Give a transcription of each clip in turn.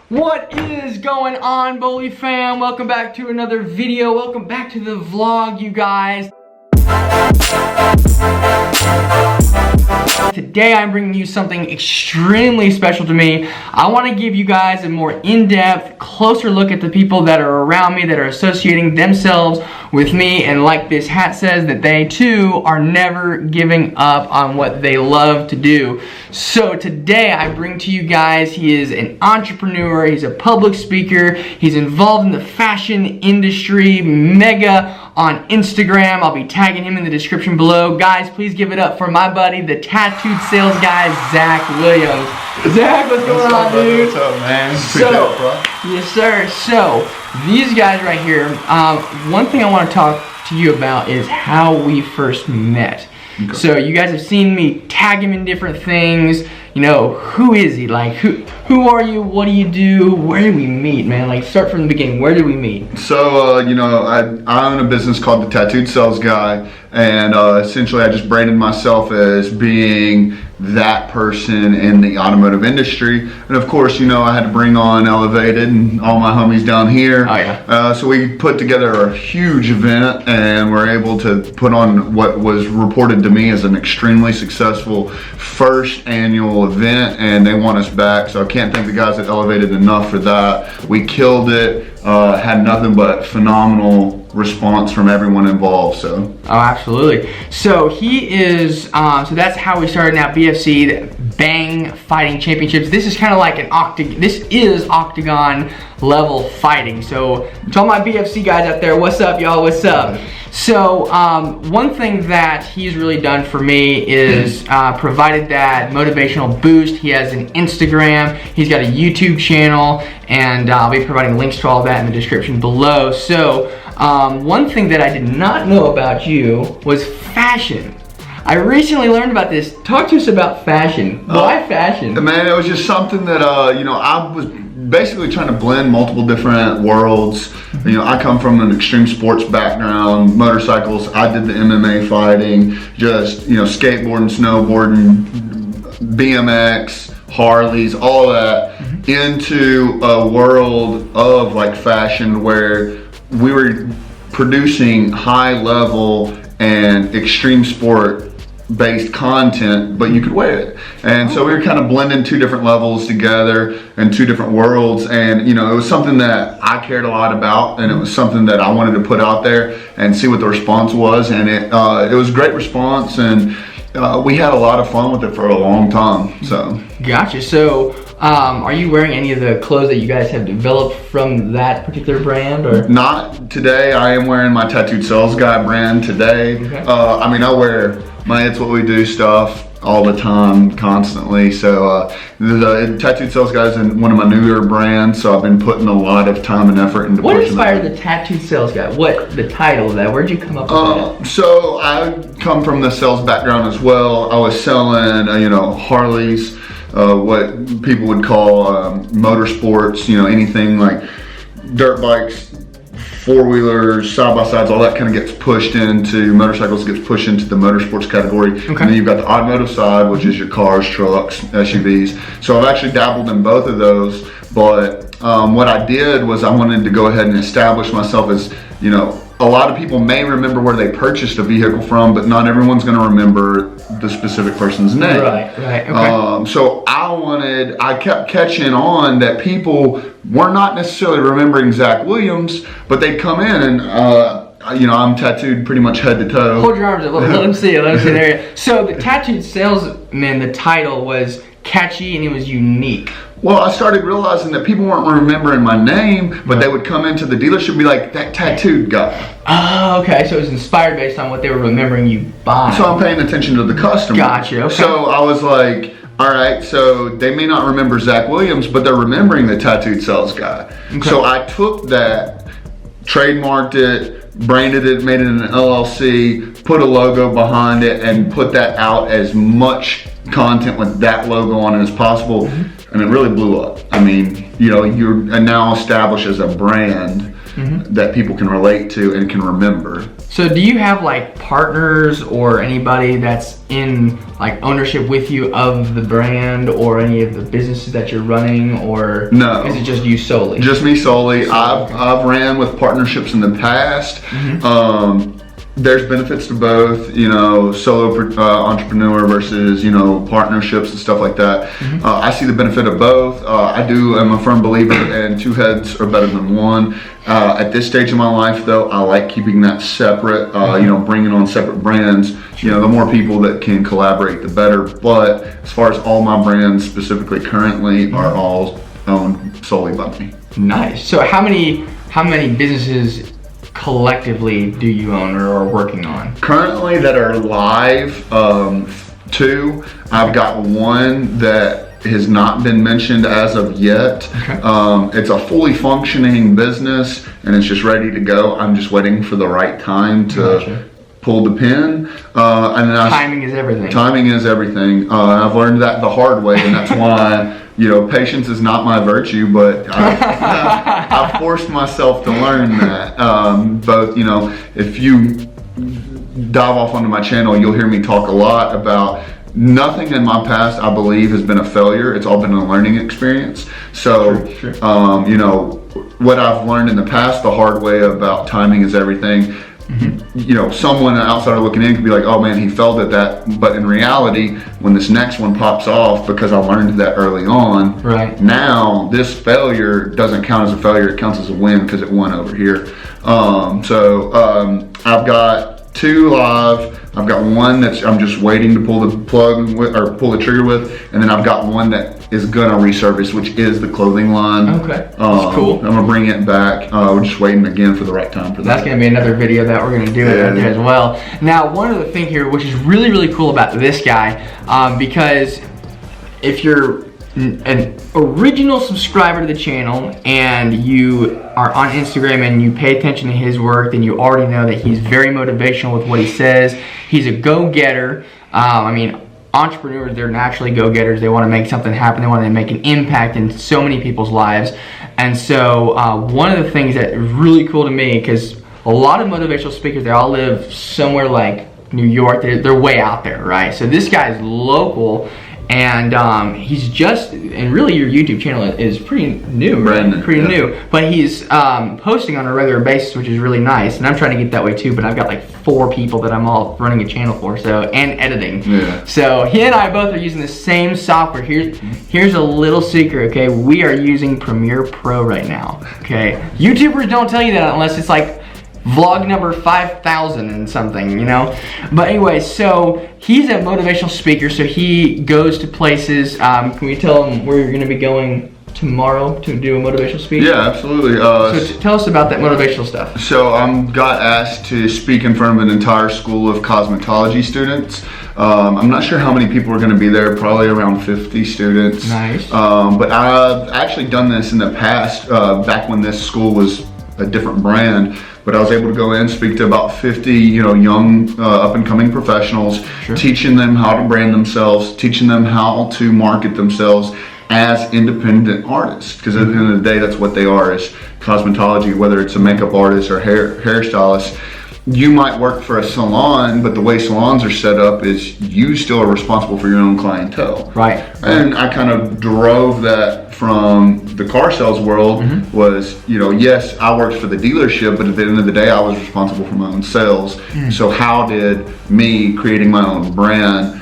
What is going on, Bully fam? Welcome back to another video. Welcome back to the vlog, you guys. Today I'm bringing you something extremely special to me. I want to give you guys a more in-depth, closer look at the people that are around me, that are associating themselves with me, and like this hat says, that they too are never giving up on what they love to do. So today I bring to you guys, he is an entrepreneur, he's a public speaker, he's involved in the fashion industry, mega on Instagram. I'll be tagging him in the description below. Guys, please give it up for my buddy, the tattooed sales guy, Zack Williams. Zack, what's going on, dude? What's up, man? Yes, sir. So, these guys right here, one thing I want to talk to you about is how we first met. Okay. So, you guys have seen me tag him in different things. You know, who is he? Like, who are you? What do you do? Where did we meet, man? Like, start from the beginning. Where did we meet? So, you know, I own a business called the Tattooed Sales Guy, and essentially I just branded myself as being that person in the automotive industry. And of course, you know, I had to bring on Elevated and all my homies down here. Oh, yeah. So we put together a huge event, and we're able to put on what was reported to me as an extremely successful first annual event, and they want us back. So I can't thank the guys at Elevated enough for that. We killed it. Had nothing but phenomenal response from everyone involved. So absolutely. So he is so that's how we started now. BFC, the Bang Fighting Championships. This is kind of like an this is octagon level fighting. So to all my BFC guys out there, what's up, y'all? What's up? So one thing that he's really done for me is provided that motivational boost. He has an Instagram, he's got a YouTube channel, and I'll be providing links to all of that in the description below. So one thing that I did not know about you was fashion. I recently learned about this. Talk to us about fashion. Why fashion? Man, it was just something that, you know, I was basically trying to blend multiple different worlds. You know, I come from an extreme sports background, motorcycles. I did the MMA fighting, just, you know, skateboarding, snowboarding, BMX, Harleys, all that, into a world of like fashion where we were producing high level and extreme sport based content, but you could wear it. And so we were kind of blending two different levels together and two different worlds, and you know, it was something that I cared a lot about, and it was something that I wanted to put out there and see what the response was, and it was a great response, and we had a lot of fun with it for a long time. So gotcha. So are you wearing any of the clothes that you guys have developed from that particular brand, or? Not today. I am wearing my Tattooed Sales Guy brand today. Okay. I mean, I wear my It's What We Do stuff all the time, constantly. So the Tattooed Sales Guy is one of my newer brands, so I've been putting a lot of time and effort into pushing. What inspired the Tattooed Sales Guy? What the title of that? Where'd you come up with that? So I come from the sales background as well. I was selling, you know, Harleys, what people would call motorsports, you know, anything like dirt bikes, four-wheelers, side-by-sides, all that kind of gets pushed into motorcycles, gets pushed into the motorsports category. Okay. And then you've got the automotive side, which is your cars, trucks, SUVs. So I've actually dabbled in both of those, but what I did was I wanted to go ahead and establish myself as, you know, a lot of people may remember where they purchased a vehicle from, but not everyone's going to remember the specific person's name. Right, okay. So I kept catching on that people were not necessarily remembering Zack Williams, but they'd come in and, you know, I'm tattooed pretty much head to toe. Hold your arms up, let them see it, let them see there. So the Tattooed Salesman, the title was catchy and it was unique. Well, I started realizing that people weren't remembering my name, but they would come into the dealership and be like, that tattooed guy. Oh, okay. So it was inspired based on what they were remembering you by. So I'm paying attention to the customer. Gotcha, okay. So I was like, all right, so they may not remember Zack Williams, but they're remembering the Tattooed Sales Guy. Okay. So I took that, trademarked it, branded it, made it an LLC, put a logo behind it, and put that out as much content with that logo on it as possible. And it really blew up. I mean, you know, you're now established as a brand that people can relate to and can remember. So do you have like partners or anybody that's in like ownership with you of the brand or any of the businesses that you're running, or no, is it just you solely? Just me solely. I've ran with partnerships in the past. There's benefits to both, you know, solo entrepreneur versus, you know, partnerships and stuff like that. I see the benefit of both. I'm a firm believer in two heads are better than one. At this stage of my life, though, I like keeping that separate, you know, bringing on separate brands. You know, the more people that can collaborate, the better. But as far as all my brands specifically currently are all owned solely by me. Nice. So how many businesses collectively do you own or are working on? Currently that are live, 2. I've got one that has not been mentioned as of yet. Okay. It's a fully functioning business and it's just ready to go. I'm just waiting for the right time to pull the pin. And then timing is everything. Timing is everything. I've learned that the hard way, and that's why, you know, patience is not my virtue, but I've forced myself to learn that. Both, you know, if you dive off onto my channel, you'll hear me talk a lot about nothing in my past, I believe, has been a failure. It's all been a learning experience. So, sure. You know, what I've learned in the past the hard way about timing is everything. You know, someone outsider looking in could be like, oh man, he failed at that. But in reality, when this next one pops off, because I learned that early on, right now this failure doesn't count as a failure, it counts as a win because it won over here. I've got 2 live. I've got one that's I'm just waiting to pull the plug with, or pull the trigger with, and then I've got one that is gonna resurface, which is the clothing line. Okay, that's cool. I'm gonna bring it back. We're just waiting again for the right time for that. That's gonna be another video that we're gonna do right there as well. Now, one other thing here, which is really, really cool about this guy, because if you're an original subscriber to the channel and you are on Instagram and you pay attention to his work, then you already know that he's very motivational with what he says. He's a go-getter. I mean, entrepreneurs, they're naturally go-getters. They want to make something happen. They want to make an impact in so many people's lives. And so one of the things that is really cool to me, because a lot of motivational speakers, they all live somewhere like New York. They're way out there, right? So this guy's local, and he's just, and really your YouTube channel is pretty new, right? Pretty new, but he's posting on a regular basis, which is really nice, and I'm trying to get that way too, but I've got like 4 people that I'm all running a channel for, so, and editing. So he and I both are using the same software. Here's a little secret, okay? We are using Premiere Pro right now, okay? YouTubers don't tell you that unless it's like vlog number 5,000 and something, you know? But anyway, so he's a motivational speaker, so he goes to places. Can we tell him where you're gonna be going tomorrow to do a motivational speech? Yeah, absolutely. So tell us about that motivational stuff. So I got asked to speak in front of an entire school of cosmetology students. I'm not sure how many people are gonna be there, probably around 50 students. Nice. But I've actually done this in the past, back when this school was a different brand. But I was able to go in, speak to about 50, you know, young up-and-coming professionals, teaching them how to brand themselves, teaching them how to market themselves as independent artists. Because at the end of the day, that's what they are, is cosmetology, whether it's a makeup artist or hairstylist. You might work for a salon, but the way salons are set up is you still are responsible for your own clientele. Right. And I kind of drove that from the car sales world. Was, you know, yes, I worked for the dealership, but at the end of the day, I was responsible for my own sales. So how did me creating my own brand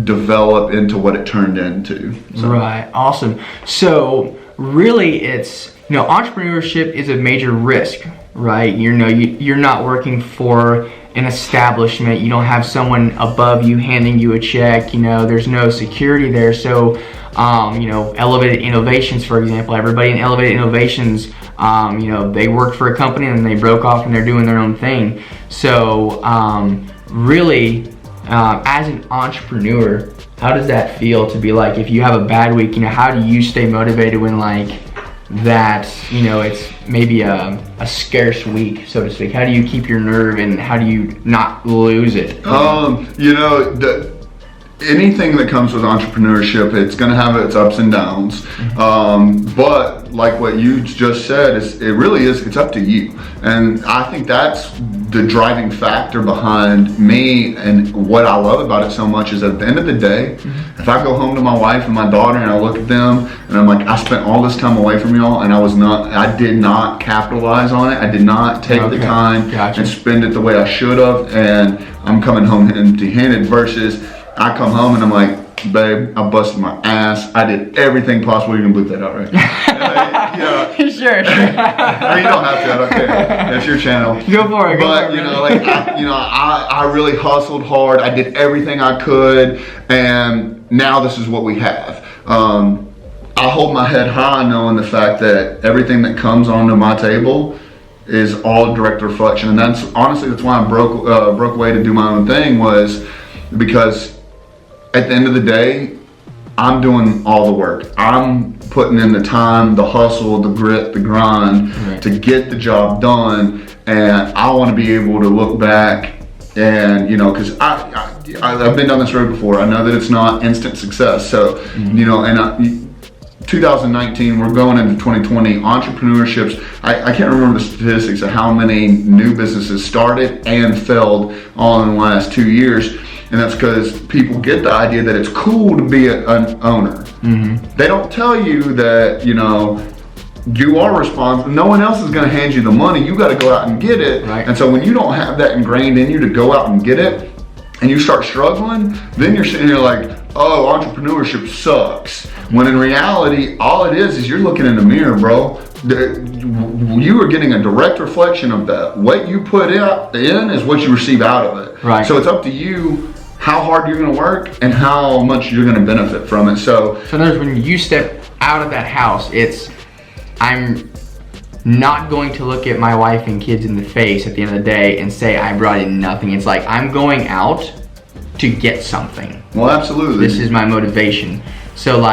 develop into what it turned into? So. Right, awesome. So really it's, you know, entrepreneurship is a major risk, right? You know, you're not working for an establishment. You don't have someone above you handing you a check. You know, there's no security there. So, you know, Elevated Innovations, for example, everybody in Elevated Innovations, you know, they worked for a company and they broke off and they're doing their own thing. So, really, as an entrepreneur, how does that feel to be like, if you have a bad week, you know, how do you stay motivated when like that, you know, it's maybe a scarce week, so to speak? How do you keep your nerve and how do you not lose it? You know, anything that comes with entrepreneurship, it's going to have its ups and downs. But like what you just said, it's up to you. And I think that's the driving factor behind me, and what I love about it so much is at the end of the day, if I go home to my wife and my daughter and I look at them and I'm like, I spent all this time away from y'all and I did not capitalize on it. I did not take the time and spend it the way I should have, and I'm coming home empty-handed, versus I come home and I'm like, babe, I busted my ass. I did everything possible. You can bleep that out, right? Sure. I mean, you don't have to. I don't care. It's your channel. Go for it. But I really hustled hard. I did everything I could, and now this is what we have. I hold my head high, knowing the fact that everything that comes onto my table is all direct reflection, and that's why I broke away to do my own thing, was because at the end of the day, I'm doing all the work. I'm putting in the time, the hustle, the grit, the grind to get the job done. And I want to be able to look back and, because I've been down this road before. I know that it's not instant success. So, 2019, we're going into 2020, entrepreneurships, I can't remember the statistics of how many new businesses started and failed all in the last 2 years. And that's because people get the idea that it's cool to be an owner. They don't tell you that, you are responsible. No one else is going to hand you the money. You got to go out and get it. And so when you don't have that ingrained in you to go out and get it, and you start struggling, then you're sitting here like, oh, entrepreneurship sucks. When in reality, all it is you're looking in the mirror, bro. You are getting a direct reflection of that. What you put in is what you receive out of it. So it's up to you how hard you're going to work and how much you're going to benefit from it. So in other words, when you step out of that house, I'm not going to look at my wife and kids in the face at the end of the day and say I brought in nothing. It's like I'm going out to get something. Well, absolutely. This is my motivation. So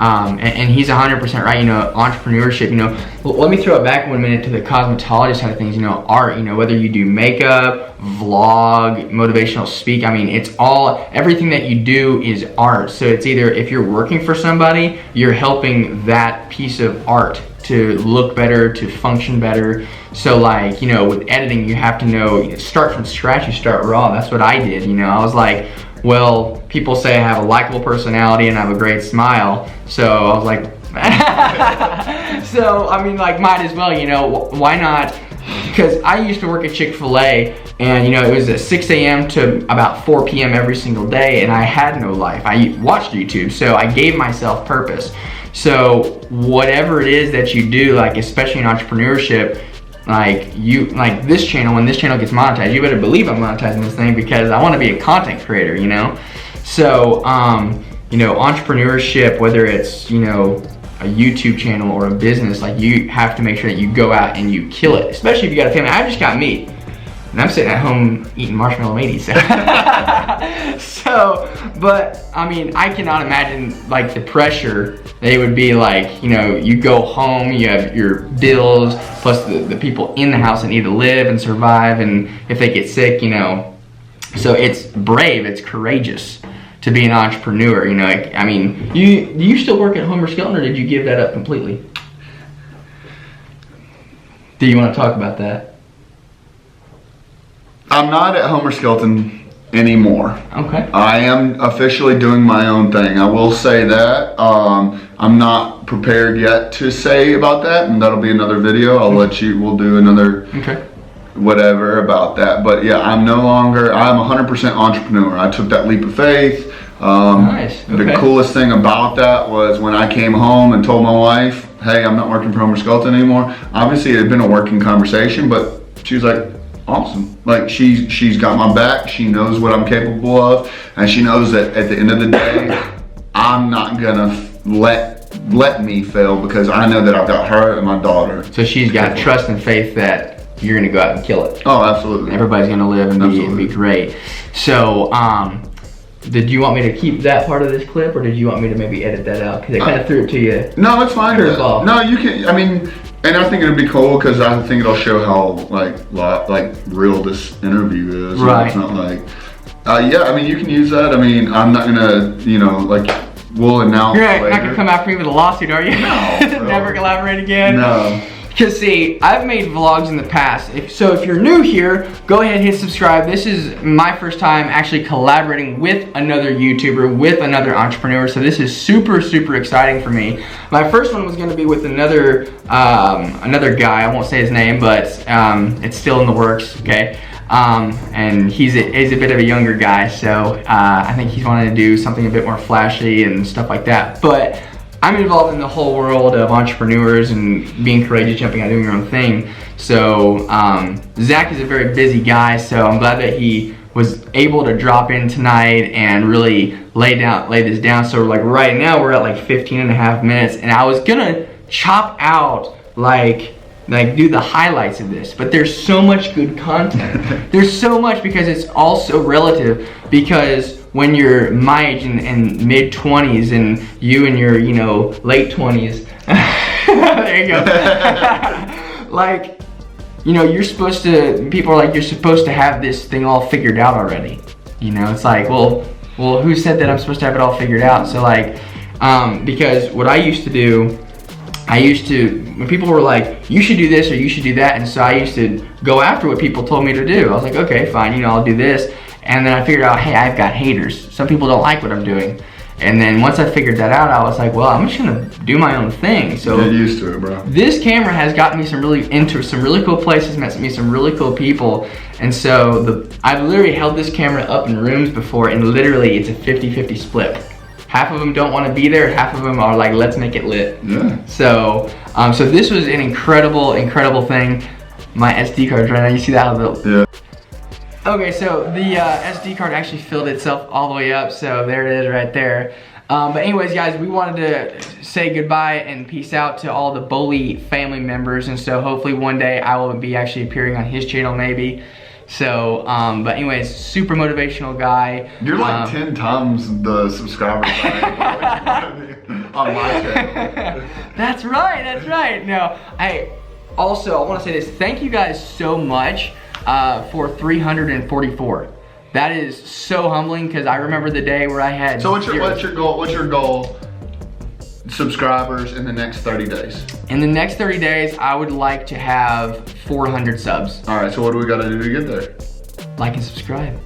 and he's 100% right, entrepreneurship, well, let me throw it back 1 minute to the cosmetologist side of things, art, whether you do makeup, vlog, motivational speak, it's everything that you do is art. So it's either, if you're working for somebody, you're helping that piece of art to look better, to function better. So with editing, you have to start from scratch, you start raw. That's what I did, I was like, well, people say I have a likable personality and I have a great smile. So I was like, might as well, why not? Because I used to work at Chick-fil-A, and it was at 6 a.m. to about 4 p.m. every single day, and I had no life. I watched YouTube, so I gave myself purpose. So whatever it is that you do, especially in entrepreneurship, this channel, when this channel gets monetized, you better believe I'm monetizing this thing, because I want to be a content creator, So, entrepreneurship, whether it's, a YouTube channel or a business, you have to make sure that you go out and you kill it, especially if you got a family. I just got meat, and I'm sitting at home eating marshmallow mateys. But I cannot imagine the pressure that it would be you go home, you have your bills, plus the people in the house that need to live and survive, and if they get sick, so it's brave, it's courageous to be an entrepreneur, you still work at Homer Skelton, or did you give that up completely? Do you want to talk about that? I'm not at Homer Skelton anymore. Okay. I am officially doing my own thing. I will say that. I'm not prepared yet to say about that, and that'll be another video. We'll do another whatever about that. But yeah, I'm 100% entrepreneur. I took that leap of faith. Nice. Okay. The coolest thing about that was when I came home and told my wife, hey, I'm not working for Homer Skelton anymore. Obviously, it had been a working conversation, but she was like, awesome. She's got my back. She knows what I'm capable of, and she knows that at the end of the day, I'm not gonna let me fail, because I know that I've got her and my daughter. So she's got trust and faith that you're gonna go out and kill it. Oh, absolutely. Everybody's gonna live and be great. So, did you want me to keep that part of this clip, or did you want me to maybe edit that out? Because I kind of threw it to you. No, it's fine. No, you can. And I think it'd be cool, because I think it'll show how real this interview is. Right. It's not Yeah, I mean, you can use that. I mean, I'm not gonna, you know, like, we'll announce You're later. not gonna come after me with a lawsuit, are you? No. Never collaborate again? No. Because see, I've made vlogs in the past. So if you're new here, go ahead and hit subscribe. This is my first time actually collaborating with another YouTuber, with another entrepreneur. So this is super, super exciting for me. My first one was gonna be with another guy. I won't say his name, but it's still in the works, okay? And he's a bit of a younger guy, so I think he's wanting to do something a bit more flashy and stuff like that. But I'm involved in the whole world of entrepreneurs and being courageous, jumping out, doing your own thing. So Zach is a very busy guy, so I'm glad that he was able to drop in tonight and really lay this down. So like right now we're at like 15 and a half minutes, and I was gonna chop out like do the highlights of this, but there's so much good content. There's so much, because it's also relative, because when you're my age and mid 20s and you in your, you know, late 20s, there you go. Like, you know, you're supposed to, people are like, you're supposed to have this thing all figured out already. You know, it's like, well, who said that I'm supposed to have it all figured out? So like, because what I used to do, when people were like, you should do this or you should do that, and so I used to go after what people told me to do. I was like, okay, fine, you know, I'll do this. And then I figured out, hey, I've got haters. Some people don't like what I'm doing. And then once I figured that out, I was like, well, I'm just gonna do my own thing. So get used to it, bro. This camera has gotten me into some really cool places, met me some really cool people. And so I've literally held this camera up in rooms before, and literally it's a 50-50 split. Half of them don't want to be there, half of them are like, let's make it lit. Yeah. So this was an incredible, incredible thing. My SD card's right now, you see that? Yeah. Okay, so the SD card actually filled itself all the way up, so there it is right there. But anyways, guys, we wanted to say goodbye and peace out to all the Bully family members, and so hopefully one day I will be actually appearing on his channel maybe. So, but anyways, super motivational guy. You're like 10 times the subscribers on my channel. That's right. No, I want to say this. Thank you guys so much for 344. That is so humbling, because I remember the day where I had. So what's your goal? What's your goal? Subscribers in the next 30 days. In the next 30 days, I would like to have 400 subs. All right, so what do we gotta do to get there? Like and subscribe.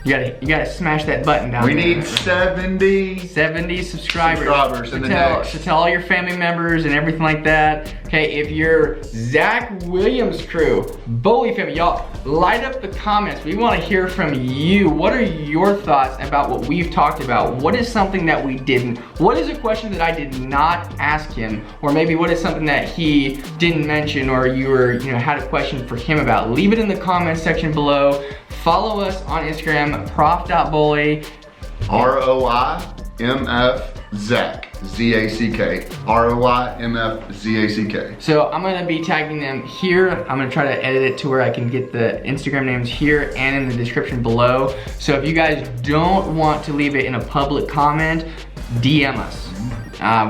You gotta smash that button down there. We need 70 subscribers in the next. To tell all your family members and everything like that. Okay, if you're Zach Williams' crew, Bully family, y'all light up the comments. We want to hear from you. What are your thoughts about what we've talked about? What is something that we didn't? What is a question that I did not ask him? Or maybe what is something that he didn't mention, or you had a question for him about? Leave it in the comments section below. Follow us on Instagram, prof.bully. ROIMF Zack. Z-A-C-K. ROIMF Z-A-C-K. So I'm gonna be tagging them here. I'm gonna try to edit it to where I can get the Instagram names here and in the description below. So if you guys don't want to leave it in a public comment, DM us.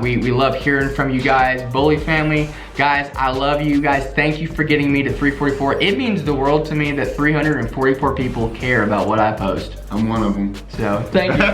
We love hearing from you guys. Bully family, guys, I love you guys. Thank you for getting me to 344. It means the world to me that 344 people care about what I post. I'm one of them. So thank you.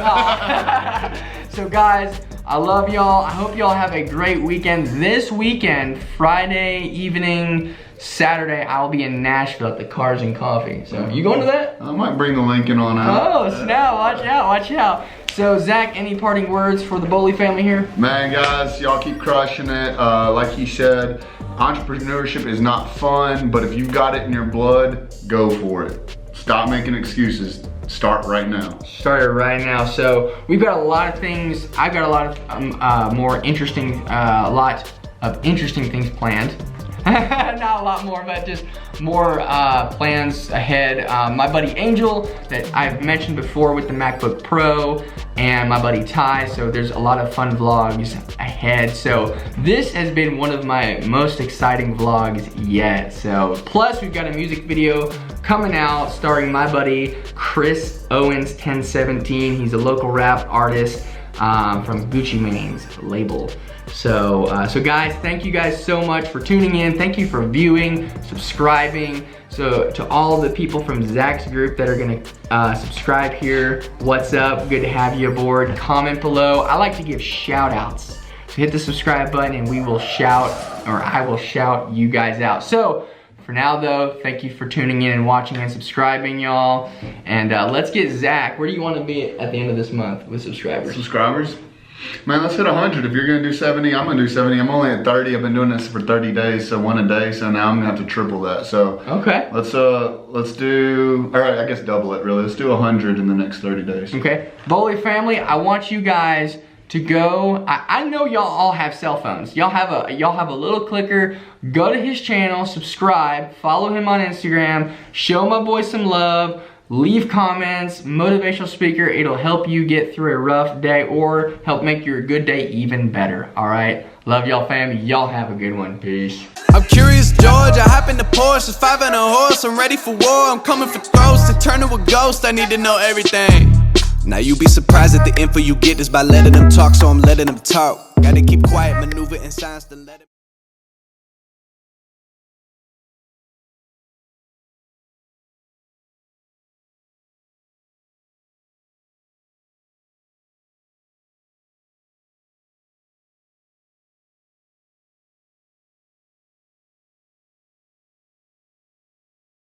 So guys, I love y'all. I hope y'all have a great weekend. This weekend, Friday evening, Saturday, I'll be in Nashville at the Cars and Coffee. So you going to that? I might bring the Lincoln on out. Oh, snap, watch out. So Zach, any parting words for the Bully family here? Man, guys, y'all keep crushing it. Like he said, entrepreneurship is not fun, but if you've got it in your blood, go for it. Stop making excuses. Start right now. Start it right now. So we've got a lot of things. I've got a lot of interesting things planned. Not a lot more, but just more plans ahead. My buddy Angel, that I've mentioned before with the MacBook Pro, and my buddy Ty, so there's a lot of fun vlogs ahead. So this has been one of my most exciting vlogs yet. So plus we've got a music video coming out starring my buddy Chris Owens 1017. He's a local rap artist from Gucci Mane's label. So guys, thank you guys so much for tuning in. Thank you for viewing, subscribing. So to all the people from Zack's group that are gonna subscribe here, what's up? Good to have you aboard. Comment below. I like to give shout outs. So hit the subscribe button and we will shout, or I will shout you guys out. So for now though, thank you for tuning in and watching and subscribing, y'all. And let's get Zack. Where do you want to be at the end of this month with subscribers? Subscribers? Man, let's hit 100. If you're gonna do 70, I'm gonna do 70. I'm only at 30. I've been doing this for 30 days, so one a day. So now I'm gonna have to triple that. So okay. Let's do, all right, I guess double it really. Let's do 100 in the next 30 days. Okay. Bowley family, I want you guys to go. I know y'all all have cell phones. Y'all have a little clicker. Go to his channel, subscribe, follow him on Instagram, show my boy some love. Leave comments, motivational speaker. It'll help you get through a rough day or help make your good day even better. All right. Love y'all, family. Y'all have a good one. Peace. I'm curious, George. I hop in the Porsche. It's 5 and a horse. I'm ready for war. I'm coming for throats. To turn to a ghost, I need to know everything. Now you be surprised at the info you get is by letting them talk, so I'm letting them talk. Gotta keep quiet, maneuver in silence to let it